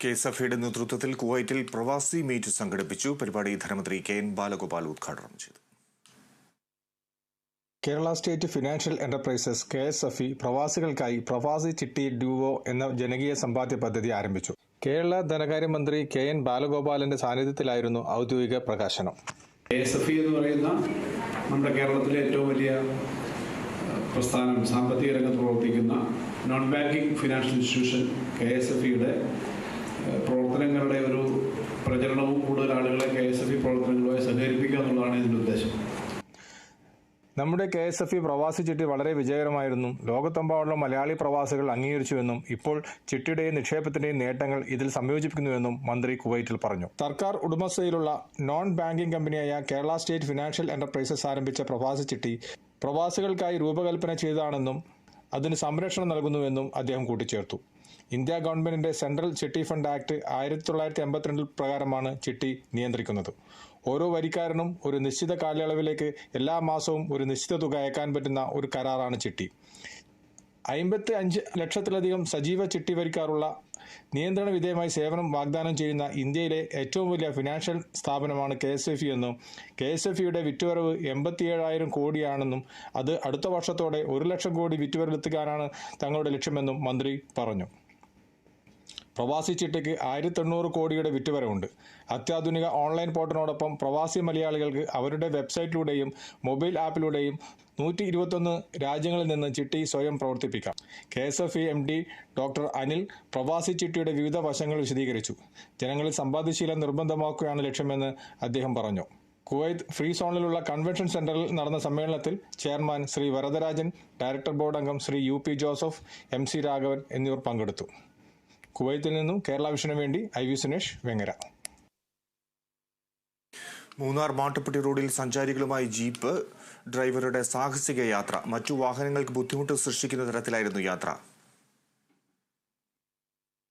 കെ.എസ്.എഫ്.യുടെ നേതൃത്വത്തിൽ കുവൈറ്റിൽ പ്രവാസി മീറ്റ് സംഘടിപ്പിച്ചു. പരിപാടി ധനമന്ത്രി കെ.എൻ. ബാലഗോപാൽ ഉദ്ഘാടനം ചെയ്തു. Kerala state financial enterprises (KSFE) പ്രവാസികൾക്കായി പ്രവാസി ചിട്ടി ഡ്യൂവോ എന്ന ജനകീയ സമ്പാദ്യ പദ്ധതി ആരംഭിച്ചു. കേരള ധനകാര്യമന്ത്രി കെ.എൻ. ബാലഗോപാലിന്റെ സാന്നിധ്യത്തിലായിരുന്നു ഔദ്യോഗിക പ്രകാശനം. KSFE എന്ന് പറയുന്ന നമ്മുടെ കേരളത്തിലെ ഏറ്റവും വലിയ പ്രസ്ഥാനം, സാമ്പത്തിക രംഗത്ത് പ്രവർത്തിക്കുന്ന നോൺ ബാങ്കിങ് ഫിനാൻഷ്യൽ ഇൻസ്റ്റിറ്റ്യൂഷൻ KSFEയുടെ പ്രവർത്തനങ്ങളുടെ ഒരു പ്രചരണവും കൂടുതൽ ആളുകളെ KSFE പ്രവർത്തനങ്ങളുമായി സഹകരിപ്പിക്കുക എന്നുള്ളതാണ് ഇതിൻ്റെ ഉദ്ദേശം. നമ്മുടെ KSFE പ്രവാസി ചിട്ടി വളരെ വിജയകരമായിരുന്നു. ലോകത്തെമ്പാടുള്ള മലയാളി പ്രവാസികൾ അംഗീകരിച്ചുവെന്നും ഇപ്പോൾ ചിട്ടിയുടെയും നിക്ഷേപത്തിന്റെയും നേട്ടങ്ങൾ ഇതിൽ സംയോജിപ്പിക്കുന്നുവെന്നും മന്ത്രി കുവൈറ്റിൽ പറഞ്ഞു. സർക്കാർ ഉടമസ്ഥയിലുള്ള നോൺ ബാങ്കിംഗ് കമ്പനിയായ കേരള സ്റ്റേറ്റ് ഫിനാൻഷ്യൽ എന്റർപ്രൈസസ് ആരംഭിച്ച പ്രവാസി ചിട്ടി പ്രവാസികൾക്കായി രൂപകൽപ്പന ചെയ്തതാണെന്നും അതിന് സംരക്ഷണം നൽകുന്നുവെന്നും അദ്ദേഹം കൂട്ടിച്ചേർത്തു. ഇന്ത്യ ഗവൺമെന്റിന്റെ സെൻട്രൽ ചിട്ടി ഫണ്ട് ആക്ട് 1982 പ്രകാരമാണ് ചിട്ടി നിയന്ത്രിക്കുന്നത്. ഓരോ വരിക്കാരനും ഒരു നിശ്ചിത കാലയളവിലേക്ക് എല്ലാ മാസവും ഒരു നിശ്ചിത തുക അയക്കാൻ പറ്റുന്ന ഒരു കരാറാണ് ചിട്ടി. 55 ലക്ഷത്തിലധികം സജീവ ചിട്ടി വരിക്കാരുള്ള നിയന്ത്രണ വിധേയമായി സേവനം വാഗ്ദാനം ചെയ്യുന്ന ഇന്ത്യയിലെ ഏറ്റവും വലിയ ഫിനാൻഷ്യൽ സ്ഥാപനമാണ് KSFE എന്നും KSFEയുടെ വിറ്റുവരവ് 87,000 കോടിയാണെന്നും അത് അടുത്ത വർഷത്തോടെ 1 ലക്ഷം കോടി വിറ്റുവരവെത്തിക്കാനാണ് തങ്ങളുടെ ലക്ഷ്യമെന്നും മന്ത്രി പറഞ്ഞു. പ്രവാസി ചിട്ടിക്ക് 1,800 കോടിയുടെ വിറ്റുവരവുണ്ട്. അത്യാധുനിക ഓൺലൈൻ പോർട്ടലിനോടൊപ്പം പ്രവാസി മലയാളികൾക്ക് അവരുടെ വെബ്സൈറ്റിലൂടെയും മൊബൈൽ ആപ്പിലൂടെയും 121 രാജ്യങ്ങളിൽ നിന്ന് ചിട്ടി സ്വയം പ്രവർത്തിപ്പിക്കാം. KSFE MD ഡോക്ടർ അനിൽ പ്രവാസി ചിട്ടിയുടെ വിവിധ വശങ്ങൾ വിശദീകരിച്ചു. ജനങ്ങളിൽ സമ്പാദ്യശീലം നിർബന്ധമാക്കുകയാണ് ലക്ഷ്യമെന്ന് അദ്ദേഹം പറഞ്ഞു. കുവൈത്ത് ഫ്രീ സോണിലുള്ള കൺവെൻഷൻ സെന്ററിൽ നടന്ന സമ്മേളനത്തിൽ chairman Shri Varadarajan, director board അംഗം Shri UP Joseph, MC Raghavan എന്നിവർ പങ്കെടുത്തു. കുവൈത്തിൽ നിന്നും കേരള വിഷന് വേണ്ടി IV സുനേഷ്, വെങ്ങര. മൂന്നാർ മാട്ടുപ്പെട്ടി റോഡിൽ സഞ്ചാരികളുമായി ജീപ്പ് ഡ്രൈവറുടെ സാഹസിക യാത്ര. മറ്റു വാഹനങ്ങൾക്ക് ബുദ്ധിമുട്ട് സൃഷ്ടിക്കുന്ന തരത്തിലായിരുന്നു യാത്ര.